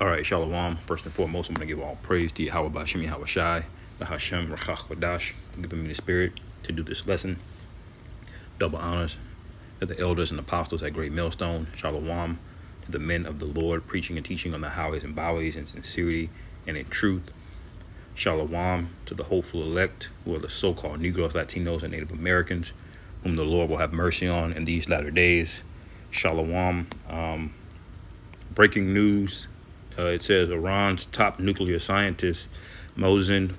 All right, Shalom. First and foremost, I'm going to give all praise to Yahweh Bashim Yahweh Shai, the Hashem Rachach Wadash, for giving me the spirit to do this lesson. Double honors to the elders and apostles at Great Millstone. Shalom to the men of the Lord, preaching and teaching on the highways and byways in sincerity and in truth. Shalom to the hopeful elect, who are the so-called Negroes, Latinos, and Native Americans, whom the Lord will have mercy on in these latter days. Shalom. Breaking news. It says Iran's top nuclear scientist, Mohsen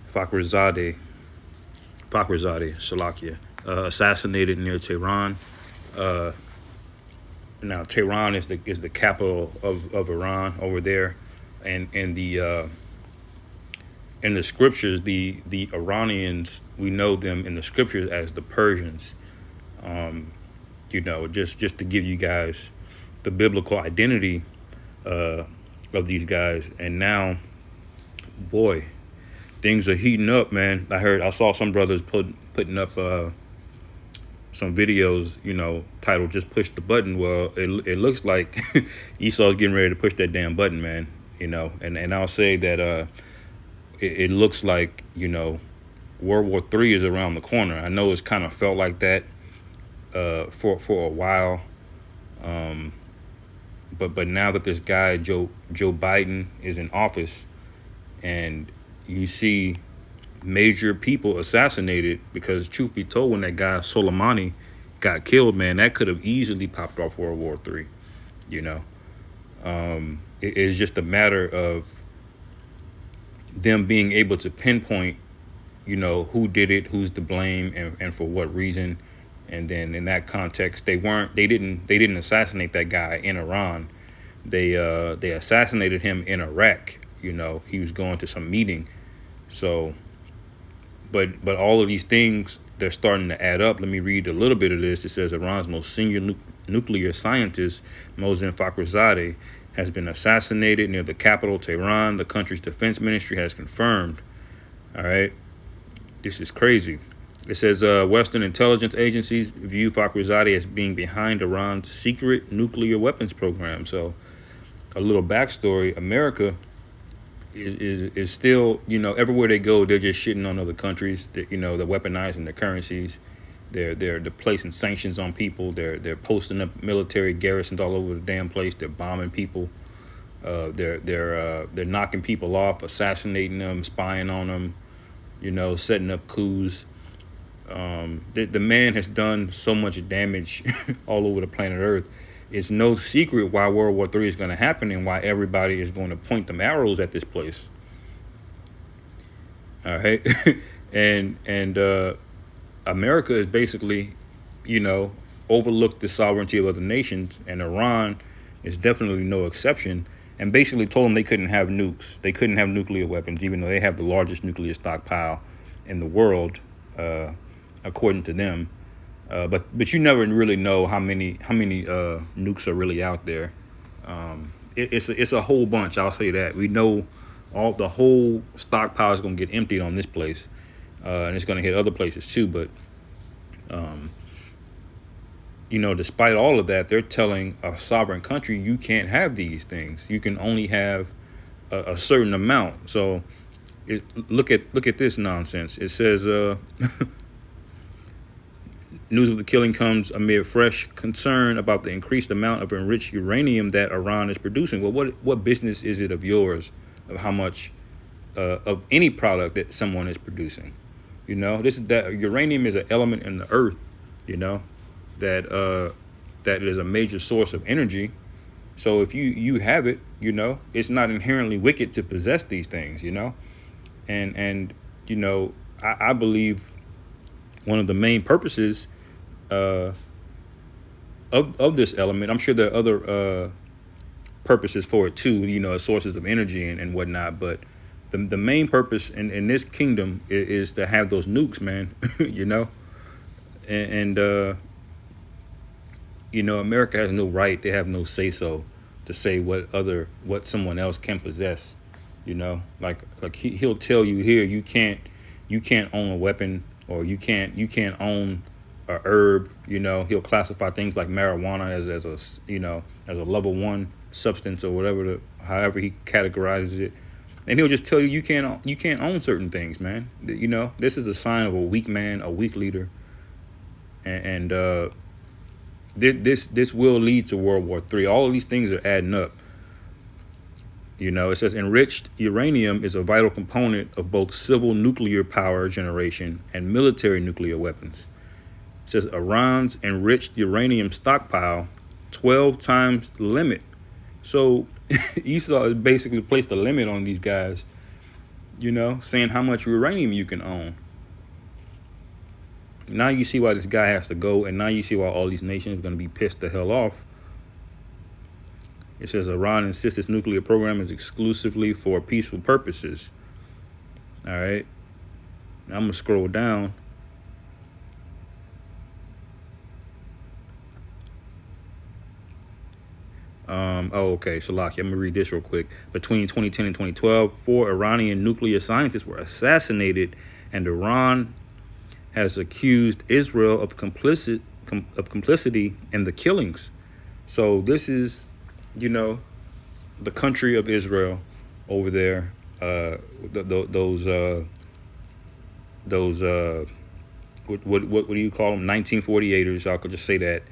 Fakhrizadeh, Shalakia, assassinated near Tehran. Now, Tehran is the capital of Iran over there, and in the scriptures, the Iranians, we know them in the scriptures as the Persians. Just to give you guys the biblical identity of these guys. And now, boy, things are heating up, man. I saw some brothers putting up some videos, titled "Just Push the Button." Well, it looks like Esau's getting ready to push that damn button, man. And I'll say that it looks like World War III is around the corner. I know it's kind of felt like that for a while. But now that this guy Joe Biden is in office, and you see major people assassinated, because truth be told, when that guy Soleimani got killed, man, that could have easily popped off World War III. It's just a matter of them being able to pinpoint, who did it, who's to blame, and for what reason. And then in that context, they didn't assassinate that guy in Iran. They assassinated him in Iraq. He was going to some meeting. So, but all of these things, they're starting to add up. Let me read a little bit of this. It says Iran's most senior nuclear scientist, Mohsen Fakhrizadeh, has been assassinated near the capital, Tehran. The country's defense ministry has confirmed. All right. This is crazy. It says Western intelligence agencies view Fakhrizadeh as being behind Iran's secret nuclear weapons program. So, a little backstory: America is still, everywhere they go, they're just shitting on other countries. They're weaponizing their currencies. They're placing sanctions on people. They're posting up military garrisons all over the damn place. They're bombing people. They're knocking people off, assassinating them, spying on them. Setting up coups. The man has done so much damage all over the planet Earth. It's no secret why World War III is going to happen and why everybody is going to point them arrows at this place. All right. and America is basically, overlooked the sovereignty of other nations, and Iran is definitely no exception, and basically told them they couldn't have nukes. They couldn't have nuclear weapons, even though they have the largest nuclear stockpile in the world, according to them. But you never really know how many nukes are really out there. It's a whole bunch. I'll say that. We know the whole stockpile is going to get emptied on this place, and it's going to hit other places too. But despite all of that, they're telling a sovereign country you can't have these things. You can only have a certain amount. So look at this nonsense. It says. News of the killing comes amid fresh concern about the increased amount of enriched uranium that Iran is producing. Well, what business is it of yours of how much of any product that someone is producing? That uranium is an element in the earth. That is a major source of energy. So if you have it, it's not inherently wicked to possess these things. And I believe one of the main purposes of this element, I'm sure there are other purposes for it too, sources of energy and whatnot, but the main purpose in this kingdom is to have those nukes, man. and America has no right, they have no say-so to say what someone else can possess. Like he'll tell you here, you can't own a weapon, or you can't own a herb. He'll classify things like marijuana as a as a level 1 substance or whatever however he categorizes it. And he'll just tell you you can't own certain things, man. This is a sign of a weak man, a weak leader, and this will lead to World War III. All of these things are adding up. It says enriched uranium is a vital component of both civil nuclear power generation and military nuclear weapons. It says Iran's enriched uranium stockpile 12 times limit. So Esau has basically placed a limit on these guys, saying how much uranium you can own. Now you see why this guy has to go, and now you see why all these nations are going to be pissed the hell off. It says Iran insists its nuclear program is exclusively for peaceful purposes. All right. Now I'm going to scroll down. Okay, Salaki, I'm going to read this real quick. Between 2010 and 2012, 4 Iranian nuclear scientists were assassinated, and Iran has accused Israel of complicity in the killings. So this is, the country of Israel over there. Those what do you call them? 1948ers. I could just say that.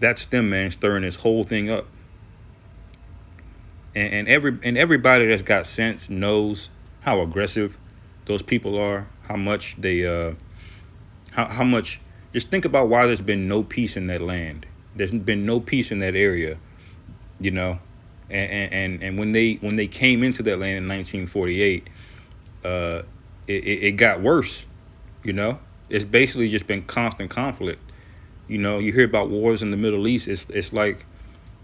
That's them, man, stirring this whole thing up. And everybody that's got sense knows how aggressive those people are. How much they how much. Just think about why there's been no peace in that land. There's been no peace in that area. And when they came into that land in 1948, it got worse. It's basically just been constant conflict. You hear about wars in the Middle East. It's like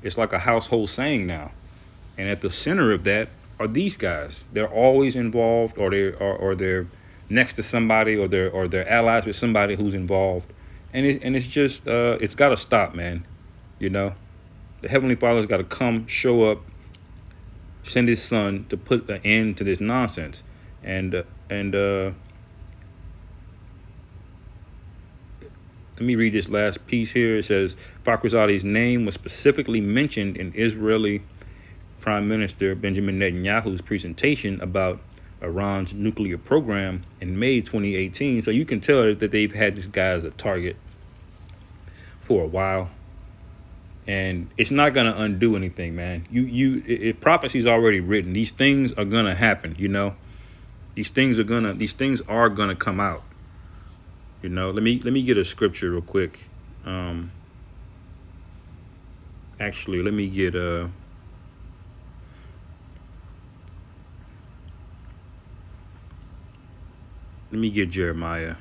a household saying now. And at the center of that are these guys. They're always involved, or they're next to somebody, or they're allies with somebody who's involved. And it's just it's got to stop, man. The Heavenly Father's got to come, show up, send His Son to put an end to this nonsense. And let me read this last piece here. It says Fakhrizadeh's name was specifically mentioned in Israeli Prime Minister Benjamin Netanyahu's presentation about Iran's nuclear program in May 2018. So you can tell that they've had this guy as a target for a while. And it's not going to undo anything, man. Prophecy's already written. These things are going to happen, These things are going to come out. Let me get a scripture real quick. Actually, let me get Jeremiah.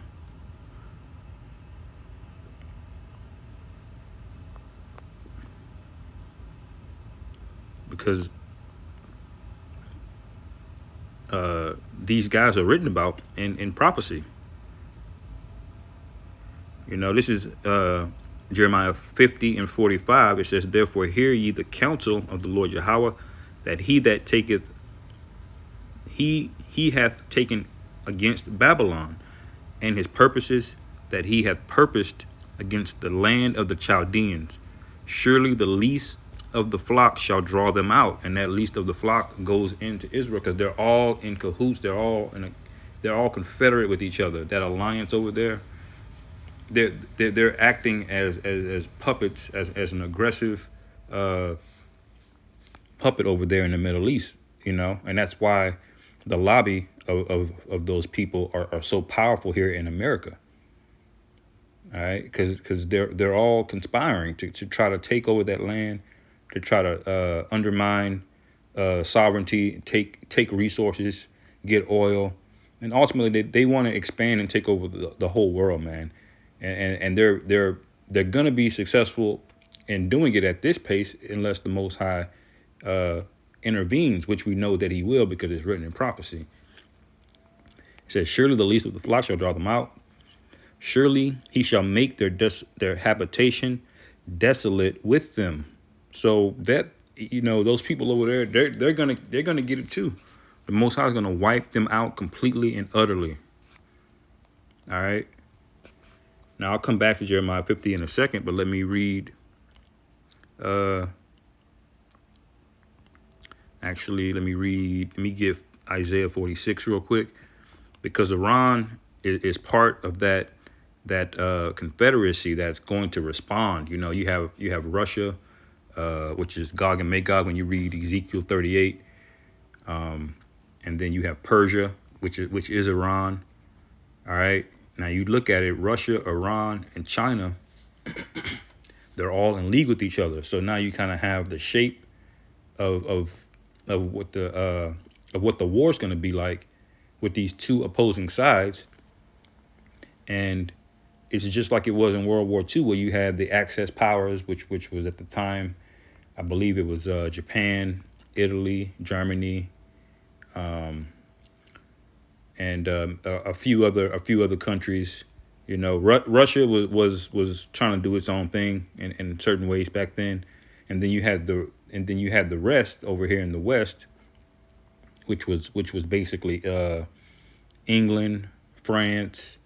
Because these guys are written about in prophecy. This is Jeremiah 50 and 45. It says, therefore hear ye the counsel of the Lord Yahweh, that he that taketh, he hath taken against Babylon, and his purposes that he hath purposed against the land of the Chaldeans. Surely the least of the flock shall draw them out, and that least of the flock goes into Israel, because they're all in cahoots. They're all confederate with each other. That alliance over there, they're acting as puppets, as an aggressive puppet over there in the Middle East. And that's why the lobby of those people are so powerful here in America. All right, because they're all conspiring to try to take over that land, to try to undermine sovereignty, take resources, get oil, and ultimately they want to expand and take over the whole world, man. And they're gonna be successful in doing it at this pace, unless the Most High intervenes, which we know that He will, because it's written in prophecy. It says, surely the least of the flock shall draw them out. Surely He shall make their habitation desolate with them. So that, those people over there, they're gonna get it too. The Most High is gonna wipe them out completely and utterly. All right. Now I'll come back to Jeremiah 50 in a second, but let me read. Uh, Let me read. Let me give Isaiah 46 real quick, because Iran is part of that confederacy that's going to respond. You have Russia, which is Gog and Magog when you read Ezekiel 38, and then you have Persia, which is Iran. All right. Now you look at it, Russia, Iran, and China, they're all in league with each other. So now you kind of have the shape of of of what the war is going to be like with these two opposing sides, and it's just like it was in World War II, where you had the Axis powers, which was at the time, I believe it was Japan, Italy, Germany, and a few other countries. Russia was trying to do its own thing in certain ways back then, and then you had the rest over here in the West, which was basically England, France,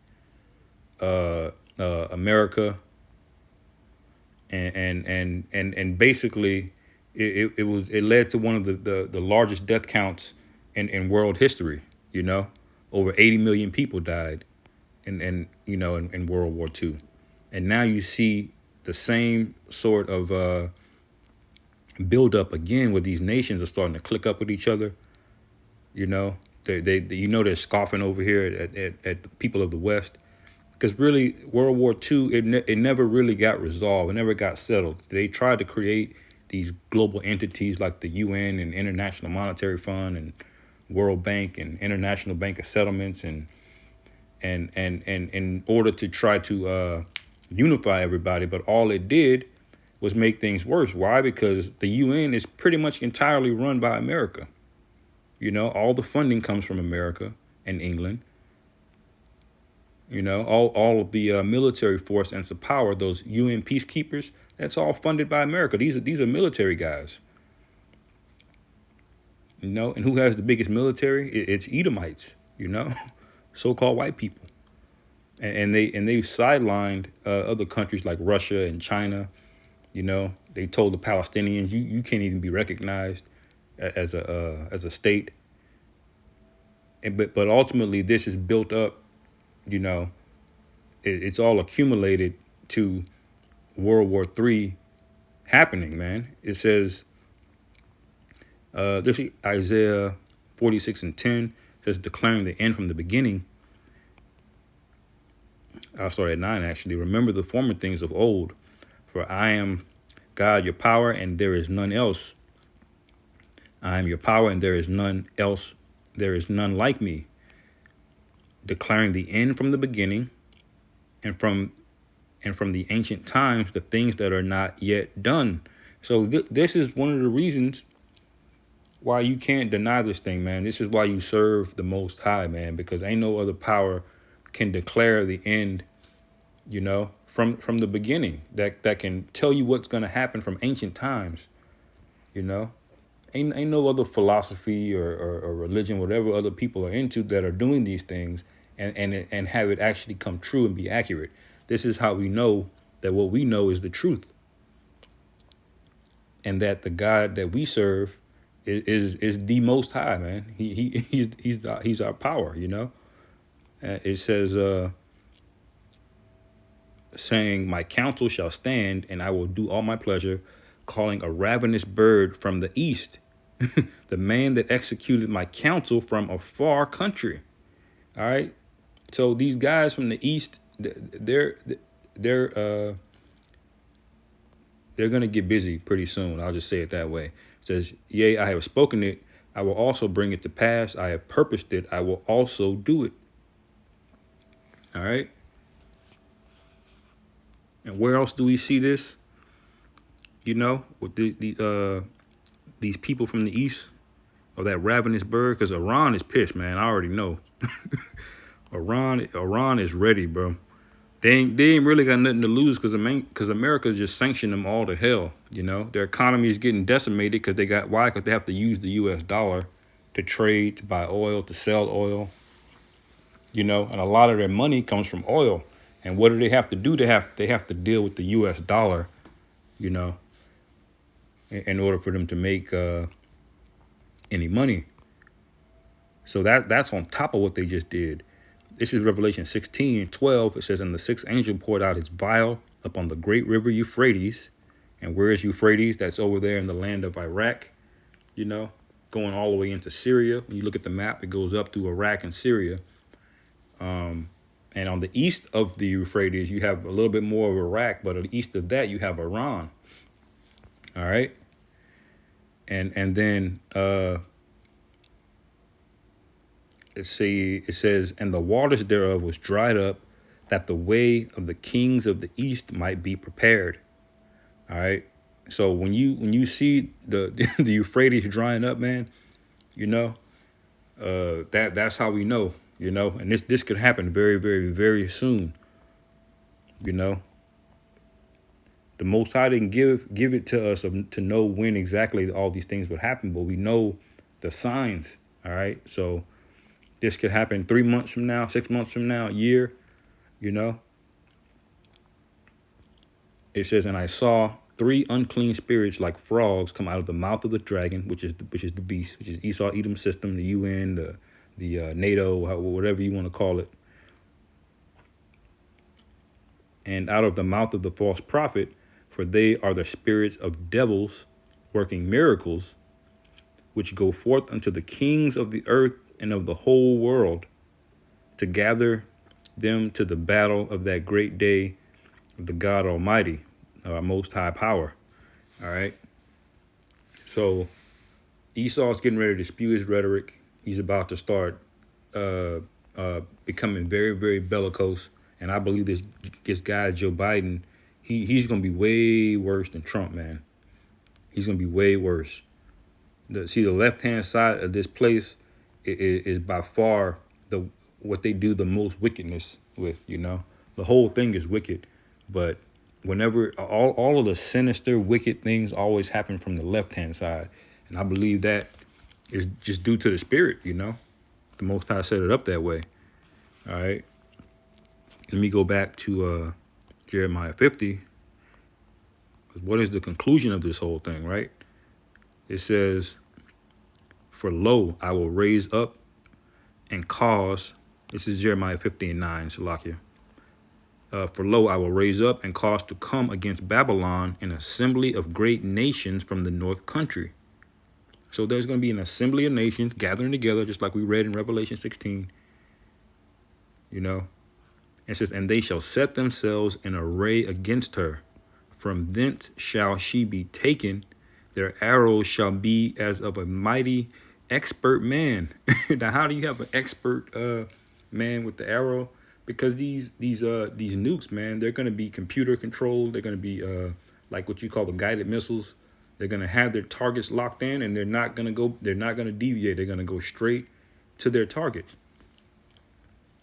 America, and basically it led to one of the largest death counts in world history. Over 80 million people died in World War II, and now you see the same sort of build up again, where these nations are starting to click up with each other. You know, they're scoffing over here at the people of the West, because really World War II, it never really got resolved. It never got settled. They tried to create these global entities like the UN and International Monetary Fund and World Bank and International Bank of Settlements, and in order to try to unify everybody, but all it did was make things worse. Why? Because the UN is pretty much entirely run by America. All the funding comes from America and England. All of the military force and some power, those UN peacekeepers, that's all funded by America. These are military guys. And who has the biggest military? It's Edomites. So-called white people, and they've sidelined other countries like Russia and China. They told the Palestinians, you can't even be recognized as a state. But ultimately, this is built up. It's all accumulated to World War III happening, man. It says, this is Isaiah 46:10 says, declaring the end from the beginning. I'll start at 9, actually. Remember the former things of old, for I am God, your power, and there is none else. I am your power, and there is none else. There is none like me. Declaring the end from the beginning, and from the ancient times, the things that are not yet done. So this is one of the reasons why you can't deny this thing, man. This is why you serve the Most High, man, because ain't no other power can declare the end, from the beginning, that can tell you what's going to happen from ancient times. Ain't no other philosophy or religion, whatever other people are into, that are doing these things and have it actually come true and be accurate. This is how we know that what we know is the truth, and that the God that we serve is the Most High, man. He's our power. It says, saying, my counsel shall stand, and I will do all my pleasure, calling a ravenous bird from the east, the man that executed my counsel from a far country. All right. So these guys from the east, they're going to get busy pretty soon. I'll just say it that way. It says, yea, I have spoken it. I will also bring it to pass. I have purposed it. I will also do it. All right. And where else do we see this? With these people from the east, or that ravenous bird, because Iran is pissed, man. I already know. Iran is ready, bro. They ain't really got nothing to lose, because America just sanctioned them all to hell. Their economy is getting decimated because why? Because they have to use the U.S. dollar to trade, to buy oil, to sell oil. And a lot of their money comes from oil, And what do they have to do? They have to deal with the U.S. dollar, you know, in order for them to make any money. So that's on top of what they just did. This is Revelation 16:12. It says, and the sixth angel poured out his vial upon the great river Euphrates. And where is Euphrates? That's over there in the land of Iraq, you know, going all the way into Syria. When you look at the map, it goes up through Iraq and Syria. And on the east of the Euphrates, you have a little bit more of Iraq, but on the east of that, you have Iran. All right. And then it says, and the waters thereof was dried up, that the way of the kings of the east might be prepared. All right. So when you see the the Euphrates drying up, man, you know, that's how we know, you know, and this could happen very, very, very soon. You know, the Most High didn't give it to us to know when exactly all these things would happen, but we know the signs. All right. So this could happen 3 months from now, 6 months from now, a year, you know. It says, and I saw three unclean spirits like frogs come out of the mouth of the dragon, which is the beast, which is Esau Edom's system, the UN, the NATO, whatever you want to call it. And out of the mouth of the false prophet, for they are the spirits of devils working miracles, which go forth unto the kings of the earth and of the whole world, to gather them to the battle of that great day of the God Almighty, our most high power. All right. So Esau's getting ready to spew his rhetoric. He's about to start becoming very, very bellicose. And I believe this guy, Joe Biden, he's going to be way worse than Trump, man. He's going to be way worse. The left-hand side of this place is by far what they do the most wickedness with, you know. The whole thing is wicked. But whenever all of the sinister, wicked things always happen from the left-hand side. And I believe that is just due to the spirit, you know. The Most High set it up that way. All right. Let me go back to Jeremiah 50. Because what is the conclusion of this whole thing, right? It says, for lo, I will raise up and cause, this is Jeremiah 50:9, Shalakia. For lo, I will raise up and cause to come against Babylon an assembly of great nations from the north country. So there's going to be an assembly of nations gathering together, just like we read in Revelation 16. You know, it says, and they shall set themselves in array against her. From thence shall she be taken. Their arrows shall be as of a mighty expert man. Now, how do you have an expert man with the arrow? Because these nukes, man, they're going to be computer controlled. They're going to be like what you call the guided missiles. They're going to have their targets locked in, and they're not going to deviate. They're going to go straight to their target.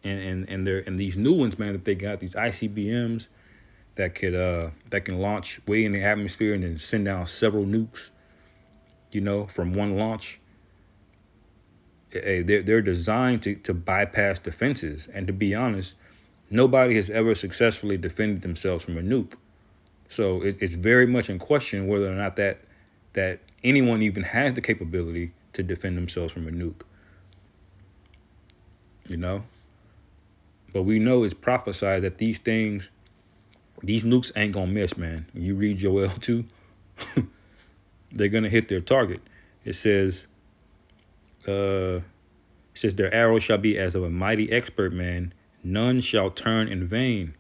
And these new ones, man, that they got, these ICBMs that can launch way in the atmosphere and then send down several nukes, you know, from one launch. They're designed to bypass defenses. And to be honest, nobody has ever successfully defended themselves from a nuke. So it's very much in question whether or not that anyone even has the capability to defend themselves from a nuke. You know? But we know it's prophesied that these nukes ain't going to miss, man. When you read Joel 2, they're going to hit their target. It says, their arrow shall be as of a mighty expert man. None shall turn in vain.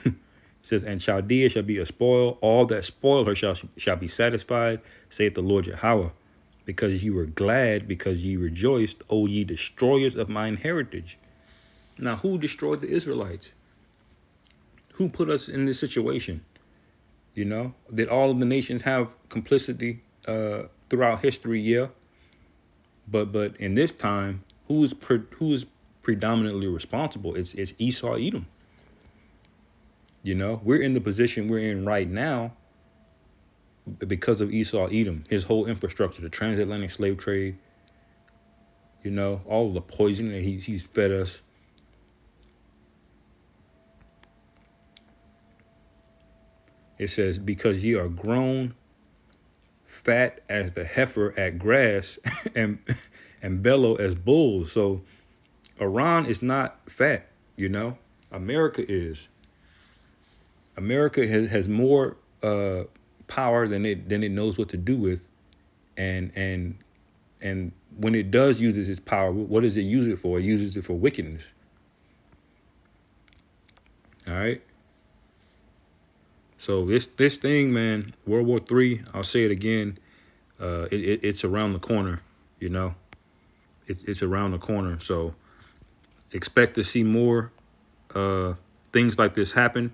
It says, and Chaldea shall be a spoil. All that spoil her shall be satisfied, saith the Lord Yahweh. Because ye were glad, because ye rejoiced, O ye destroyers of mine heritage. Now, who destroyed the Israelites? Who put us in this situation? You know, did all of the nations have complicity throughout history? Yeah. But in this time, who is predominantly responsible? It's Esau Edom. You know, we're in the position we're in right now because of Esau Edom, his whole infrastructure, the transatlantic slave trade, you know, all of the poison that he's fed us. It says, because ye are grown fat as the heifer at grass and bellow as bulls. So Iran is not fat, you know. America is. America has more power than it knows what to do with, and when it does use its power, what does it use it for? It uses it for wickedness. All right. So this thing, man, World War III. I'll say it again. It's around the corner. You know, it's around the corner. So expect to see more things like this happen.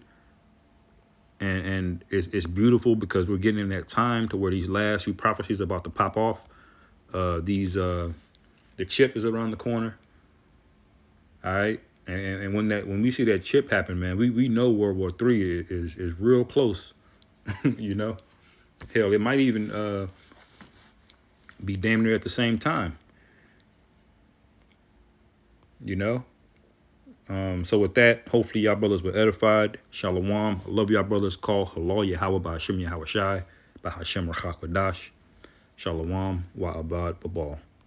And it's beautiful because we're getting in that time to where these last few prophecies are about to pop off. The chip is around the corner. All right. And when we see that chip happen, man, we know World War III is real close. You know, hell, it might even be damn near at the same time. You know. So with that, hopefully y'all brothers were edified. Shalom. I love y'all brothers. Call Halal Yahweh by Hashem Yahweh Shai by Hashem Rachakwadash. Shalom wa abad babal.